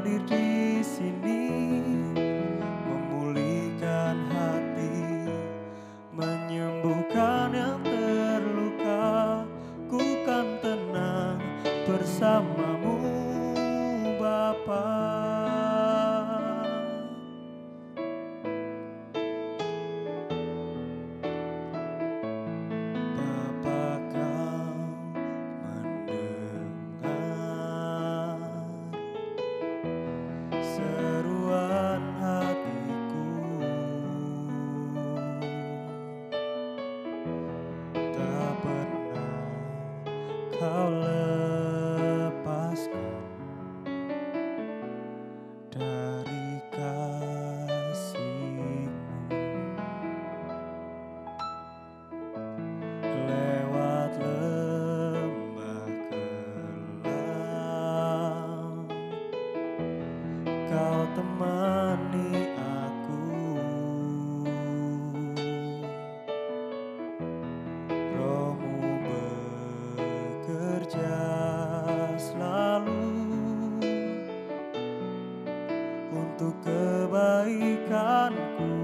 hadir di sini, memulihkan hati, menyembuhkan yang terluka. Ku kan tenang bersamamu, Bapa. Kau lepaskan dari kasih-Mu, lewat lembah kelam Kau temani aku, Roh-Mu bekerja selalu untuk kebaikanku.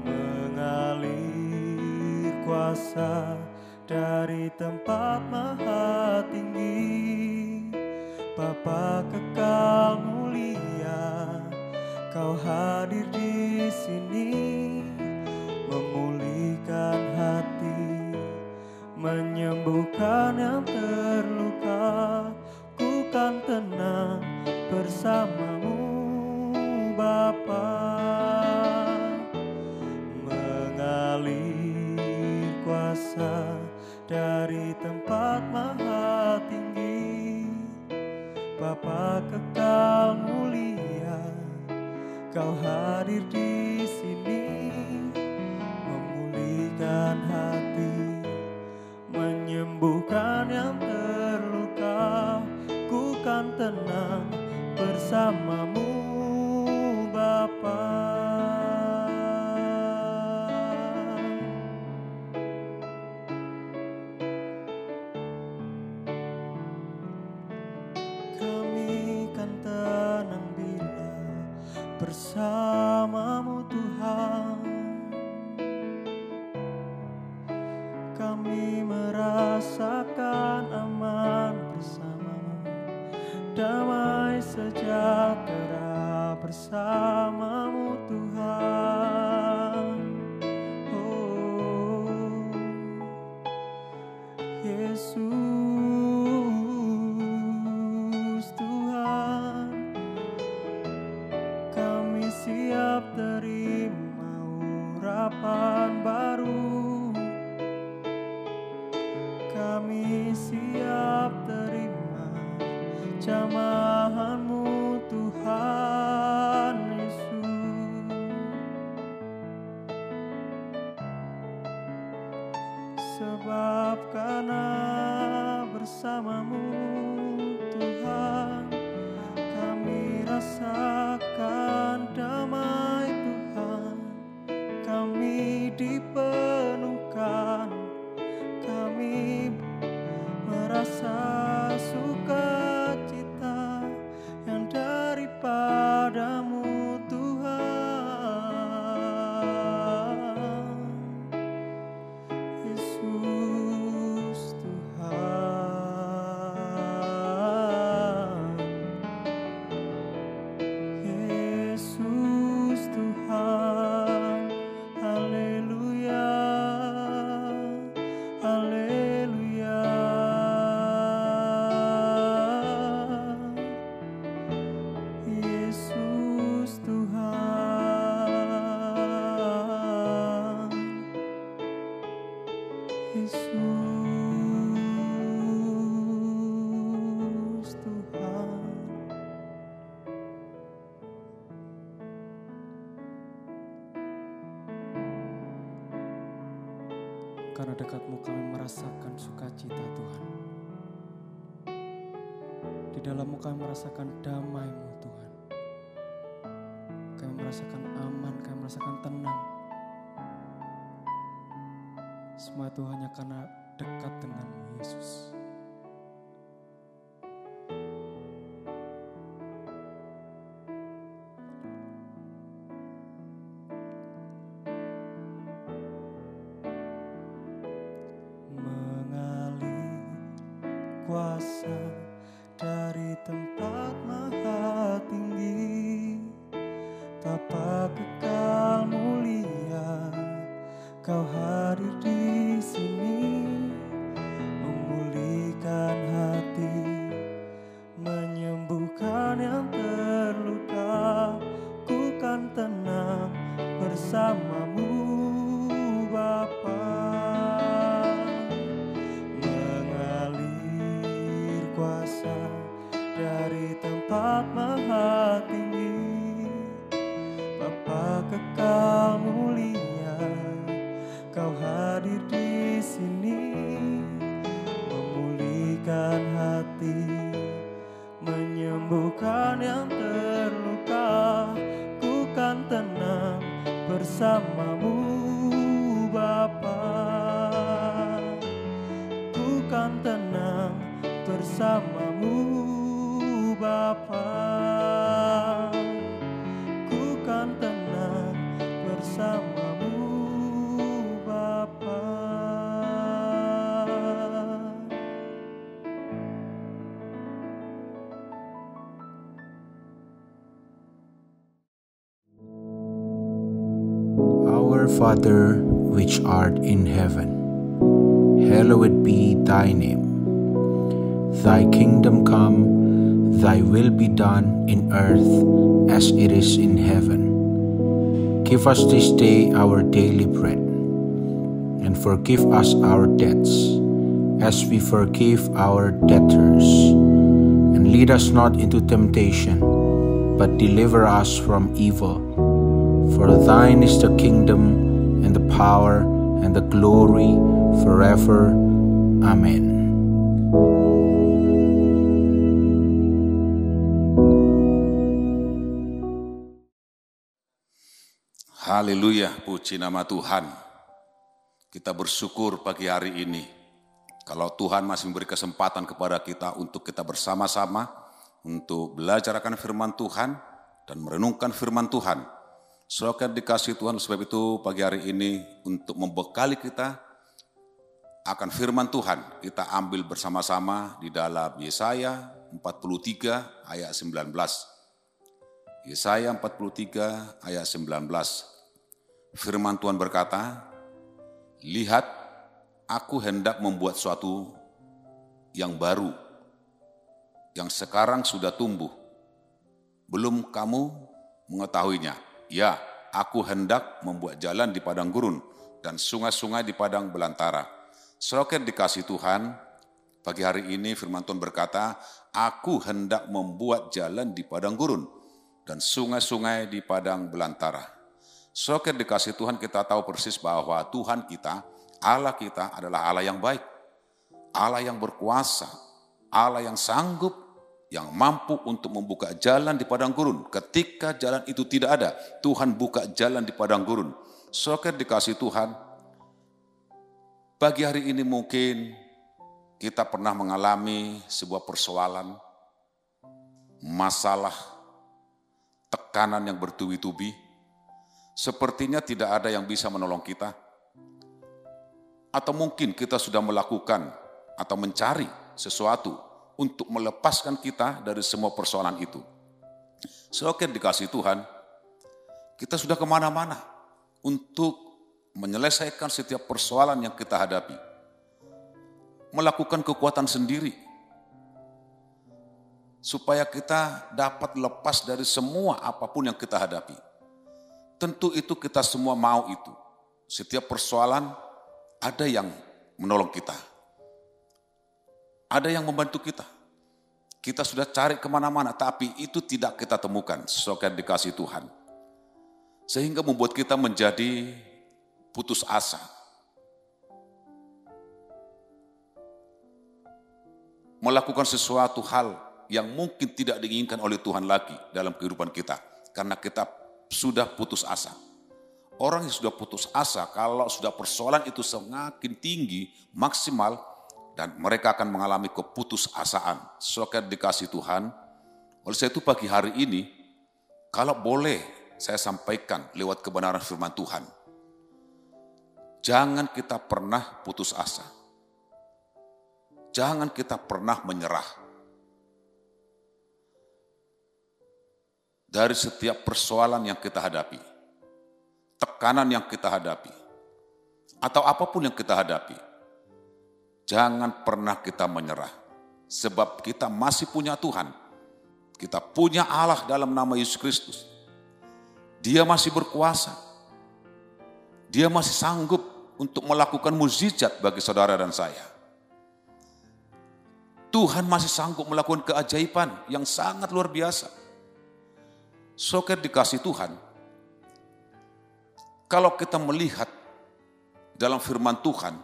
Mengalir kuasa dari tempat maha tinggi, Bapa kekal mulia, Kau hadir di sini, memulihkan hati, menyembuhkan yang terluka. Ku kan tenang bersamamu, Bapa. Mengalir kuasa dari tempat maha tinggi, Bapa kekal mulia, Kau hadir di sini, memulihkan hati, menyembuhkan yang terluka. Ku kan tenang bersamamu, Bapa. Kami kan tenang bila bersamamu, Tuhan. Kami merasakan aman bersamamu, damai sejahtera bersamamu, Tuhan. Oh Yesus Tuhan, kami siap terima urapan baru, kami siap terima jamahan-Mu, Tuhan Yesus. Sebab karena bersamamu, Tuhan, kami rasakan damai, Tuhan. Kami dipenuhkan, kami merasa sukacita yang daripadamu, Tuhan. Yesus Tuhan, Yesus Tuhan, haleluya, haleluya. Yesus Tuhan, Yesus Tuhan. Karena dekat-Mu kami merasakan sukacita, Tuhan. Di dalam-Mu kami merasakan damai-Mu, Tuhan. Kami merasakan aman, kami merasakan tenang. Semua itu hanya karena dekat denganmu, Yesus. Mengalir kuasa dari tempat maha tinggi, Bapa kekal mulia, Kau hadir di sini, memulihkan hati, menyembuhkan yang terluka. Ku kan tenang bersamamu, Bapa. Mengalir kuasa dari tempat maha tinggi, Bapa kekal mulia, Kau hadir di sini, memulihkan hati, menyembuhkan yang terluka. Ku kan tenang bersamamu, Bapa. Ku kan tenang bersamamu, Bapa. Ku kan tenang bersamamu, Bapa. Our Father, which art in heaven, hallowed be thy name. Thy kingdom come, thy will be done in earth as it is in heaven. Give us this day our daily bread, and forgive us our debts, as we forgive our debtors. And lead us not into temptation, but deliver us from evil. For thine is the kingdom, and the power, and the glory, forever. Amen. Haleluya, puji nama Tuhan. Kita bersyukur pagi hari ini. Kalau Tuhan masih memberi kesempatan kepada kita untuk kita bersama-sama, untuk belajar akan firman Tuhan, dan merenungkan firman Tuhan. Semoga dikasih Tuhan, sebab itu pagi hari ini untuk membekali kita akan firman Tuhan. Kita ambil bersama-sama di dalam Yesaya 43 ayat 19. Yesaya 43 ayat 19. Firman Tuhan berkata, lihat, aku hendak membuat suatu yang baru, yang sekarang sudah tumbuh. Belum kamu mengetahuinya. Ya, aku hendak membuat jalan di padang gurun dan sungai-sungai di padang belantara. Saudara dikasih Tuhan, pagi hari ini firman Tuhan berkata, aku hendak membuat jalan di padang gurun dan sungai-sungai di padang belantara. Saudara dikasih Tuhan, kita tahu persis bahwa Tuhan kita, Allah kita adalah Allah yang baik, Allah yang berkuasa, Allah yang sanggup, yang mampu untuk membuka jalan di padang gurun. Ketika jalan itu tidak ada, Tuhan buka jalan di padang gurun. Saudara dikasih Tuhan, pagi hari ini mungkin kita pernah mengalami sebuah persoalan, masalah, tekanan yang bertubi-tubi. Sepertinya tidak ada yang bisa menolong kita. Atau mungkin kita sudah melakukan atau mencari sesuatu untuk melepaskan kita dari semua persoalan itu. Saudara dikasih Tuhan, kita sudah kemana-mana untuk menyelesaikan setiap persoalan yang kita hadapi. Melakukan kekuatan sendiri. Supaya kita dapat lepas dari semua apapun yang kita hadapi. Tentu itu kita semua mau itu. Setiap persoalan ada yang menolong kita. Ada yang membantu kita. Kita sudah cari kemana-mana, tapi itu tidak kita temukan. Saudara dikasih Tuhan. Sehingga membuat kita menjadi putus asa. Melakukan sesuatu hal yang mungkin tidak diinginkan oleh Tuhan lagi dalam kehidupan kita. Karena kita sudah putus asa. orang yang sudah putus asa, kalau sudah persoalan itu semakin tinggi, maksimal, dan mereka akan mengalami keputusasaan. Saudara dikasih Tuhan, oleh sebab itu pagi hari ini, kalau boleh saya sampaikan lewat kebenaran firman Tuhan, jangan kita pernah putus asa. Jangan kita pernah menyerah. Dari setiap persoalan yang kita hadapi, tekanan yang kita hadapi, atau apapun yang kita hadapi, jangan pernah kita menyerah. Sebab kita masih punya Tuhan. Kita punya Allah dalam nama Yesus Kristus. Dia masih berkuasa. Dia masih sanggup untuk melakukan mukjizat bagi saudara dan saya. Tuhan masih sanggup melakukan keajaiban yang sangat luar biasa. Saudara dikasih Tuhan, kalau kita melihat dalam firman Tuhan,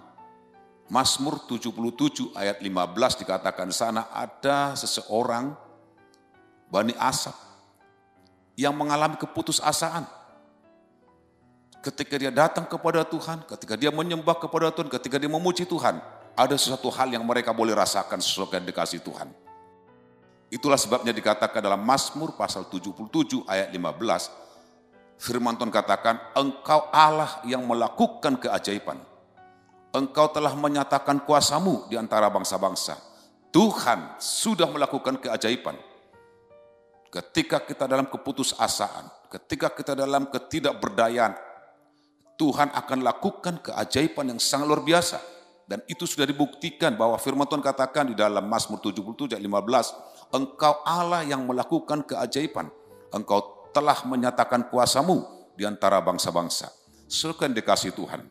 Mazmur 77 ayat 15 dikatakan di sana, ada seseorang Bani Asaf yang mengalami keputusasaan. Ketika dia datang kepada Tuhan, ketika dia menyembah kepada Tuhan, ketika dia memuji Tuhan, ada sesuatu hal yang mereka boleh rasakan sesuai dikasih Tuhan. Itulah sebabnya dikatakan dalam Mazmur pasal 77 ayat 15, firman Tuhan katakan, Engkau Allah yang melakukan keajaiban. Engkau telah menyatakan kuasamu di antara bangsa-bangsa. Tuhan sudah melakukan keajaiban. Ketika kita dalam keputusasaan, ketika kita dalam ketidakberdayaan, Tuhan akan lakukan keajaiban yang sangat luar biasa. Dan itu sudah dibuktikan bahwa firman Tuhan katakan di dalam Mazmur 77 ayat 15, Engkau Allah yang melakukan keajaiban. Engkau telah menyatakan kuasamu di antara bangsa-bangsa. Saudara dikasih Tuhan,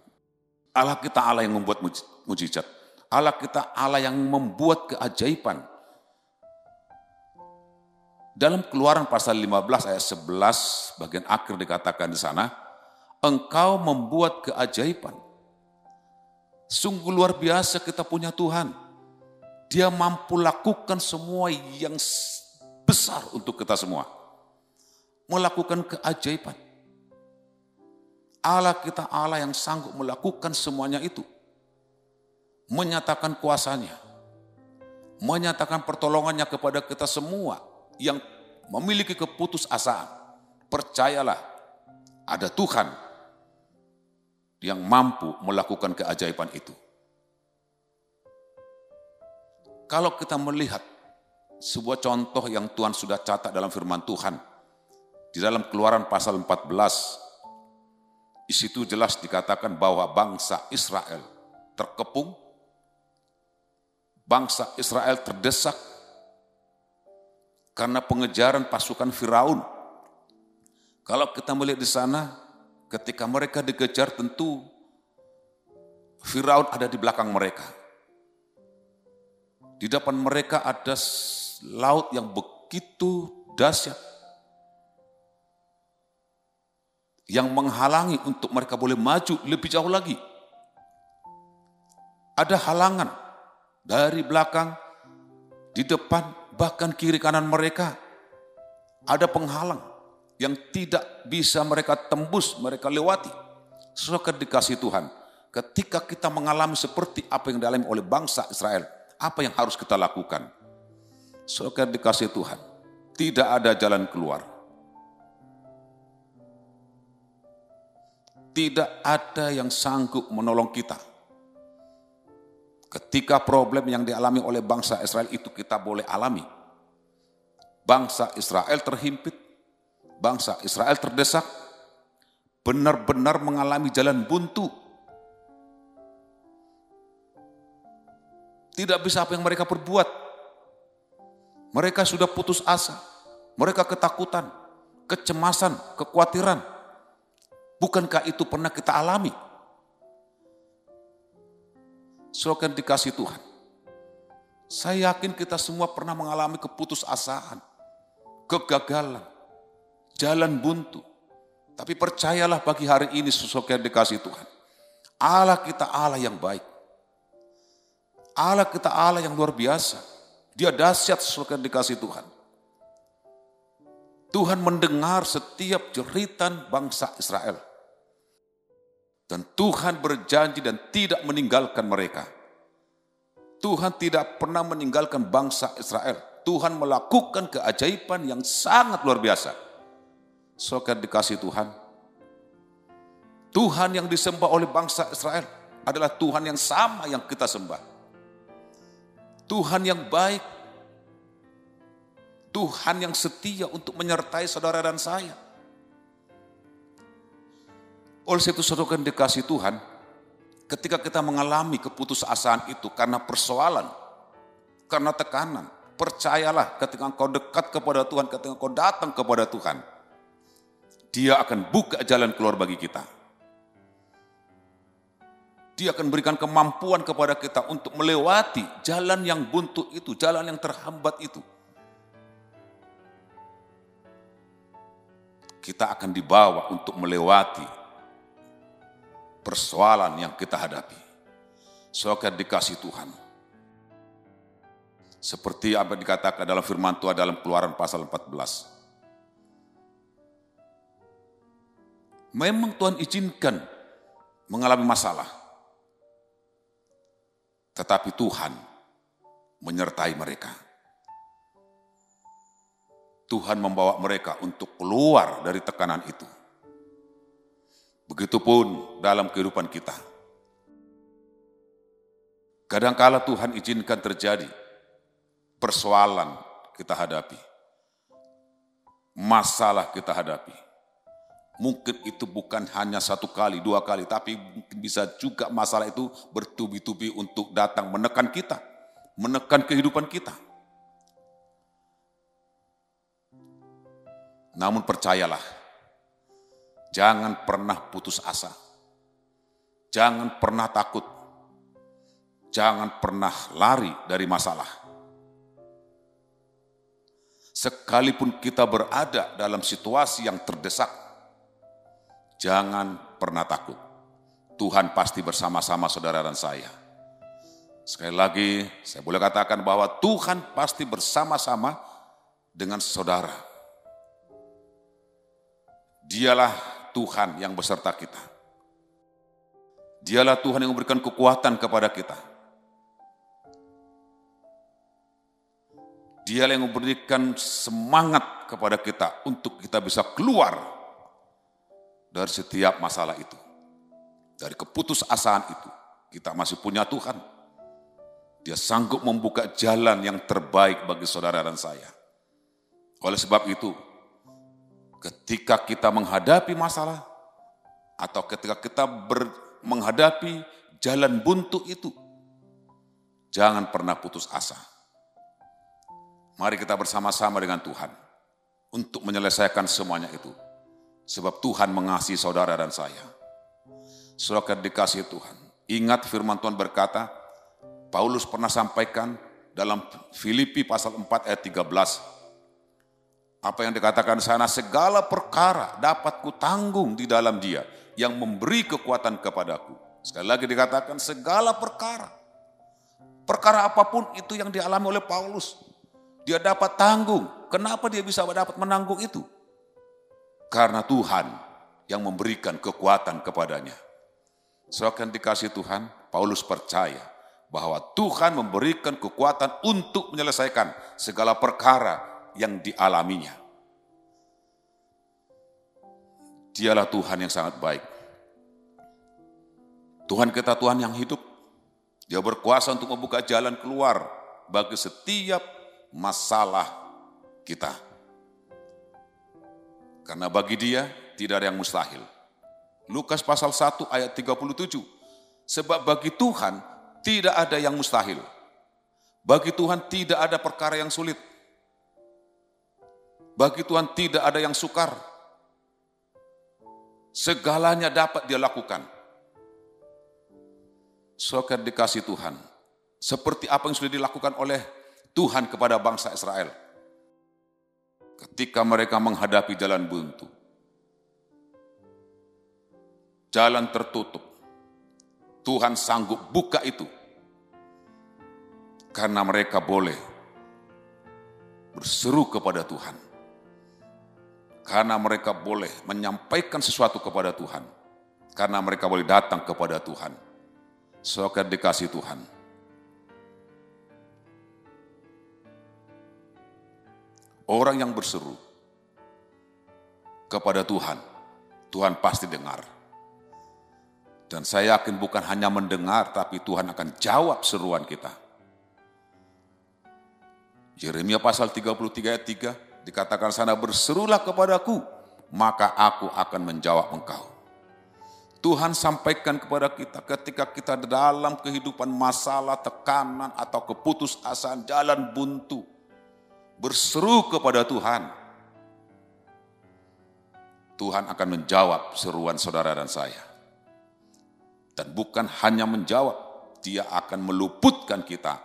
Allah kita Allah yang membuat mukjizat. Allah kita Allah yang membuat keajaiban. Dalam Keluaran pasal 15 ayat 11 bagian akhir dikatakan di sana, Engkau membuat keajaiban. Sungguh luar biasa kita punya Tuhan. Dia mampu lakukan semua yang besar untuk kita semua. Melakukan keajaiban. Allah kita Allah yang sanggup melakukan semuanya itu. Menyatakan kuasanya. Menyatakan pertolongannya kepada kita semua yang memiliki keputusasaan. Percayalah, ada Tuhan yang mampu melakukan keajaiban itu. Kalau kita melihat sebuah contoh yang Tuhan sudah catat dalam firman Tuhan, di dalam Keluaran pasal 14, di situ jelas dikatakan bahwa bangsa Israel terkepung, bangsa Israel terdesak karena pengejaran pasukan Firaun. Kalau kita melihat di sana, ketika mereka dikejar tentu Firaun ada di belakang mereka. Di depan mereka ada laut yang begitu dahsyat yang menghalangi untuk mereka boleh maju lebih jauh lagi. Ada halangan dari belakang, di depan, bahkan kiri kanan mereka. Ada penghalang yang tidak bisa mereka tembus, mereka lewati. Saudara dikasih Tuhan, ketika kita mengalami seperti apa yang dialami oleh bangsa Israel, apa yang harus kita lakukan? Saudara dikasih Tuhan, tidak ada jalan keluar. Tidak ada yang sanggup menolong kita. Ketika problem yang dialami oleh bangsa Israel itu kita boleh alami. Bangsa Israel terhimpit, bangsa Israel terdesak, benar-benar mengalami jalan buntu. Tidak bisa apa yang mereka perbuat. Mereka sudah putus asa. Mereka ketakutan, kecemasan, kekhawatiran. Bukankah itu pernah kita alami? Saudara dikasih Tuhan. Saya yakin kita semua pernah mengalami keputusasaan, kegagalan, jalan buntu. Tapi percayalah pagi hari ini saudara dikasih Tuhan. Allah kita Allah yang baik. Allah kita Allah yang luar biasa. Dia dahsyat saudara dikasih Tuhan. Tuhan mendengar setiap jeritan bangsa Israel. Dan Tuhan berjanji dan tidak meninggalkan mereka. Tuhan tidak pernah meninggalkan bangsa Israel. Tuhan melakukan keajaiban yang sangat luar biasa. Saudara dikasih Tuhan. Tuhan yang disembah oleh bangsa Israel adalah Tuhan yang sama yang kita sembah. Tuhan yang baik. Tuhan yang setia untuk menyertai saudara dan saya. Oleh sebab itu saudara yang dikasih Tuhan, ketika kita mengalami keputusasaan itu karena persoalan, karena tekanan, percayalah ketika engkau dekat kepada Tuhan, ketika engkau datang kepada Tuhan, Dia akan buka jalan keluar bagi kita. Dia akan berikan kemampuan kepada kita untuk melewati jalan yang buntu itu, jalan yang terhambat itu. Kita akan dibawa untuk melewati persoalan yang kita hadapi. Saudara dikasih Tuhan. Seperti apa yang dikatakan dalam firman Tuhan dalam Keluaran pasal 14. Memang Tuhan izinkan mengalami masalah. Tetapi Tuhan menyertai mereka. Tuhan membawa mereka untuk keluar dari tekanan itu. Begitupun dalam kehidupan kita. Kadangkala Tuhan izinkan terjadi persoalan kita hadapi. Masalah kita hadapi. Mungkin itu bukan hanya 1 kali, 2 kali, tapi mungkin bisa juga masalah itu bertubi-tubi untuk datang menekan kita, menekan kehidupan kita. Namun percayalah, jangan pernah putus asa, jangan pernah takut, jangan pernah lari dari masalah. Sekalipun kita berada dalam situasi yang terdesak, jangan pernah takut. Tuhan pasti bersama-sama saudara dan saya. Sekali lagi, saya boleh katakan bahwa Tuhan pasti bersama-sama dengan saudara. Dialah Tuhan yang beserta kita. Dialah Tuhan yang memberikan kekuatan kepada kita. Dialah yang memberikan semangat kepada kita untuk kita bisa keluar dari setiap masalah itu. Dari keputusasaan itu. Kita masih punya Tuhan. Dia sanggup membuka jalan yang terbaik bagi saudara dan saya. Oleh sebab itu, ketika kita menghadapi masalah, atau ketika kita menghadapi jalan buntu itu, jangan pernah putus asa. Mari kita bersama-sama dengan Tuhan untuk menyelesaikan semuanya itu. Sebab Tuhan mengasihi saudara dan saya. Saudara dikasihi Tuhan. Ingat firman Tuhan berkata, Paulus pernah sampaikan dalam Filipi pasal 4 ayat 13, apa yang dikatakan di sana, segala perkara dapat kutanggung di dalam Dia yang memberi kekuatan kepadaku. Sekali lagi dikatakan segala perkara. Perkara apapun itu yang dialami oleh Paulus, dia dapat tanggung. Kenapa dia bisa dapat menanggung itu? Karena Tuhan yang memberikan kekuatan kepadanya. Saudara dikasih Tuhan, Paulus percaya bahwa Tuhan memberikan kekuatan untuk menyelesaikan segala perkara yang dialaminya. Dialah Tuhan yang sangat baik. Tuhan kita Tuhan yang hidup. Dia berkuasa untuk membuka jalan keluar bagi setiap masalah kita. Karena bagi Dia tidak ada yang mustahil. Lukas pasal 1 ayat 37. Sebab bagi Tuhan tidak ada yang mustahil. Bagi Tuhan tidak ada perkara yang sulit. Bagi Tuhan tidak ada yang sukar. Segalanya dapat Dia lakukan. Saudara dikasih Tuhan. Seperti apa yang sudah dilakukan oleh Tuhan kepada bangsa Israel. Ketika mereka menghadapi jalan buntu. Jalan tertutup. Tuhan sanggup buka itu. Karena mereka boleh berseru kepada Tuhan. Karena mereka boleh menyampaikan sesuatu kepada Tuhan. karena mereka boleh datang kepada Tuhan. Saudara dikasih Tuhan. Orang yang berseru kepada Tuhan, Tuhan pasti dengar. Dan saya yakin bukan hanya mendengar, tapi Tuhan akan jawab seruan kita. Yeremia pasal 33 ayat 3 dikatakan sana, berserulah kepadaku, maka aku akan menjawab engkau. Tuhan sampaikan kepada kita ketika kita dalam kehidupan masalah, tekanan, atau keputusasaan, jalan buntu. Berseru kepada Tuhan. Tuhan akan menjawab seruan saudara dan saya. Dan bukan hanya menjawab, Dia akan meluputkan kita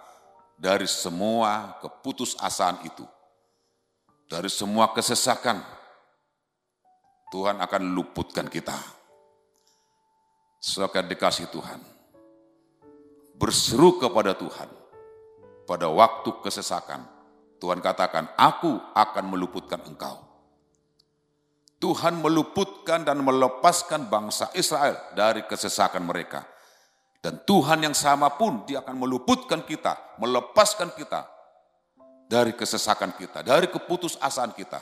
dari semua keputusasaan itu. Dari semua kesesakan, Tuhan akan luputkan kita. Saudara dikasih Tuhan, berseru kepada Tuhan pada waktu kesesakan. Tuhan katakan, aku akan meluputkan engkau. Tuhan meluputkan dan melepaskan bangsa Israel dari kesesakan mereka. Dan Tuhan yang sama pun Dia akan meluputkan kita, melepaskan kita dari kesesakan kita, dari keputusasaan kita.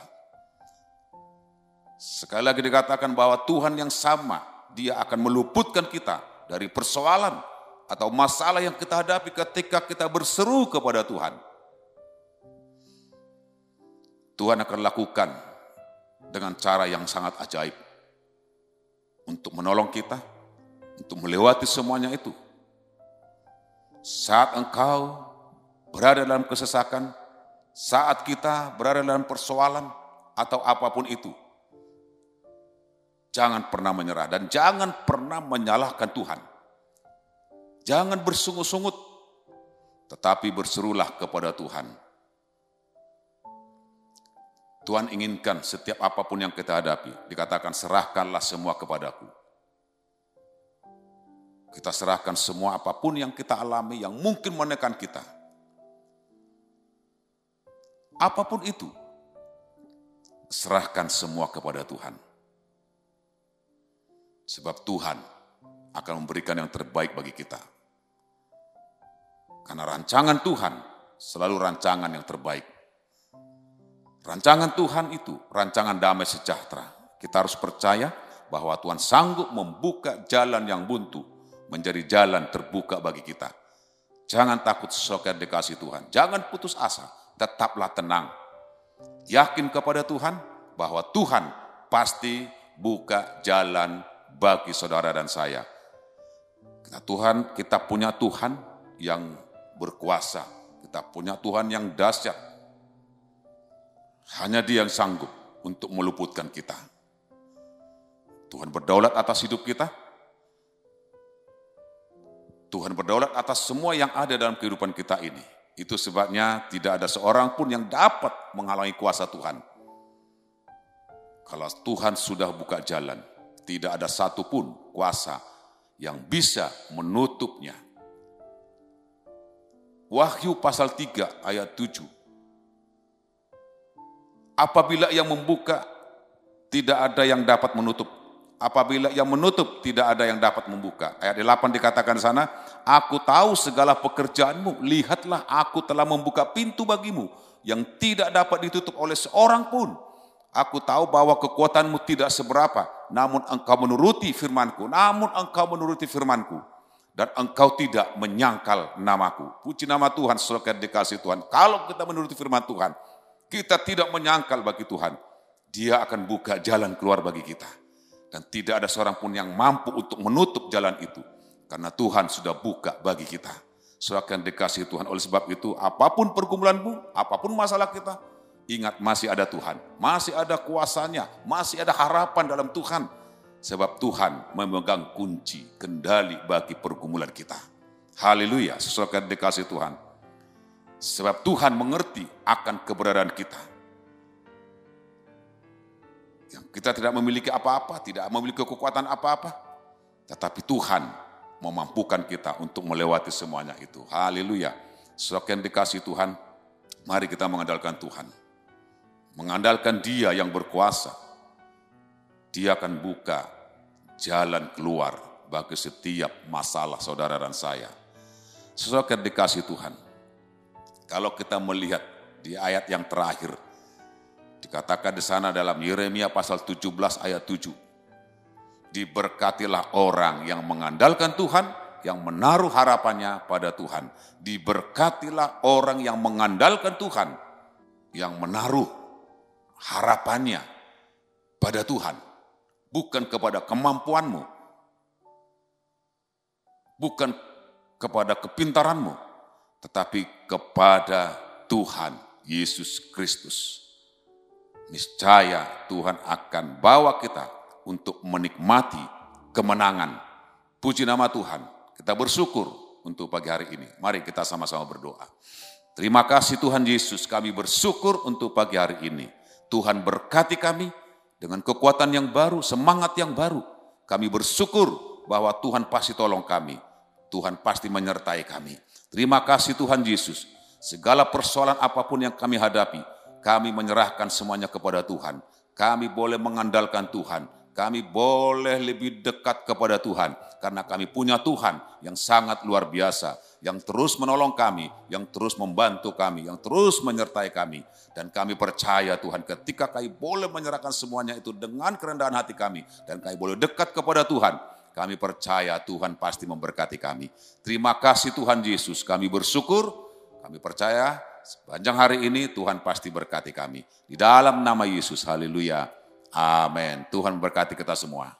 Sekali lagi dikatakan bahwa Tuhan yang sama, Dia akan meluputkan kita dari persoalan atau masalah yang kita hadapi ketika kita berseru kepada Tuhan. Tuhan akan lakukan dengan cara yang sangat ajaib untuk menolong kita, untuk melewati semuanya itu. Saat engkau berada dalam kesesakan, saat kita berada dalam persoalan atau apapun itu, jangan pernah menyerah dan jangan pernah menyalahkan Tuhan. Jangan bersungut-sungut, tetapi berserulah kepada Tuhan. Tuhan inginkan setiap apapun yang kita hadapi, dikatakan serahkanlah semua kepadaku. Kita serahkan semua apapun yang kita alami yang mungkin menekan kita. Apapun itu, serahkan semua kepada Tuhan. Sebab Tuhan akan memberikan yang terbaik bagi kita. Karena rancangan Tuhan selalu rancangan yang terbaik. Rancangan Tuhan itu rancangan damai sejahtera. Kita harus percaya bahwa Tuhan sanggup membuka jalan yang buntu menjadi jalan terbuka bagi kita. Jangan takut saudara dikasih Tuhan. Jangan putus asa, tetaplah tenang. Yakin kepada Tuhan bahwa Tuhan pasti buka jalan bagi saudara dan saya. Kita punya Tuhan yang berkuasa. Kita punya Tuhan yang dahsyat. Hanya Dia yang sanggup untuk meluputkan kita. Tuhan berdaulat atas hidup kita. Tuhan berdaulat atas semua yang ada dalam kehidupan kita ini. Itu sebabnya tidak ada seorang pun yang dapat menghalangi kuasa Tuhan. Kalau Tuhan sudah buka jalan, tidak ada satupun kuasa yang bisa menutupnya. Wahyu pasal 3 ayat 7. Apabila Ia membuka, tidak ada yang dapat menutup. Apabila Ia menutup, tidak ada yang dapat membuka. Ayat 8 dikatakan sana, aku tahu segala pekerjaanmu, lihatlah aku telah membuka pintu bagimu, yang tidak dapat ditutup oleh seorang pun. Aku tahu bahwa kekuatanmu tidak seberapa, namun engkau menuruti firmanku, dan engkau tidak menyangkal namaku. Puji nama Tuhan, saudara dikasih Tuhan. Kalau kita menuruti firman Tuhan, kita tidak menyangkal bagi Tuhan. Dia akan buka jalan keluar bagi kita. Dan tidak ada seorang pun yang mampu untuk menutup jalan itu. Karena Tuhan sudah buka bagi kita. Saudara akan dikasih Tuhan. Oleh sebab itu, apapun pergumulanmu, apapun masalah kita, ingat masih ada Tuhan. Masih ada kuasanya, masih ada harapan dalam Tuhan. Sebab Tuhan memegang kunci kendali bagi pergumulan kita. Haleluya, saudara akan dikasih Tuhan. Sebab Tuhan mengerti akan keberadaan kita. Yang kita tidak memiliki apa-apa, tidak memiliki kekuatan apa-apa. Tetapi Tuhan memampukan kita untuk melewati semuanya itu. Haleluya. Saudara yang dikasih Tuhan, mari kita mengandalkan Tuhan. Mengandalkan Dia yang berkuasa. Dia akan buka jalan keluar bagi setiap masalah saudara dan saya. Saudara dikasih Tuhan, kalau kita melihat di ayat yang terakhir, dikatakan di sana dalam Yeremia pasal 17 ayat 7, diberkatilah orang yang mengandalkan Tuhan, yang menaruh harapannya pada Tuhan. Diberkatilah orang yang mengandalkan Tuhan, yang menaruh harapannya pada Tuhan. Bukan kepada kemampuanmu, bukan kepada kepintaranmu, tetapi kepada Tuhan Yesus Kristus. Niscaya Tuhan akan bawa kita untuk menikmati kemenangan. Puji nama Tuhan. Kita bersyukur untuk pagi hari ini. Mari kita sama-sama berdoa. Terima kasih Tuhan Yesus, kami bersyukur untuk pagi hari ini. Tuhan berkati kami dengan kekuatan yang baru, semangat yang baru. Kami bersyukur bahwa Tuhan pasti tolong kami. Tuhan pasti menyertai kami. Terima kasih Tuhan Yesus. Segala persoalan apapun yang kami hadapi, kami menyerahkan semuanya kepada Tuhan. Kami boleh mengandalkan Tuhan. Kami boleh lebih dekat kepada Tuhan. Karena kami punya Tuhan yang sangat luar biasa. Yang terus menolong kami, yang terus membantu kami, yang terus menyertai kami. Dan kami percaya Tuhan ketika kami boleh menyerahkan semuanya itu dengan kerendahan hati kami. Dan kami boleh dekat kepada Tuhan. Kami percaya Tuhan pasti memberkati kami. Terima kasih Tuhan Yesus, kami bersyukur, kami percaya sepanjang hari ini Tuhan pasti berkati kami. Di dalam nama Yesus, haleluya, amin. Tuhan berkati kita semua.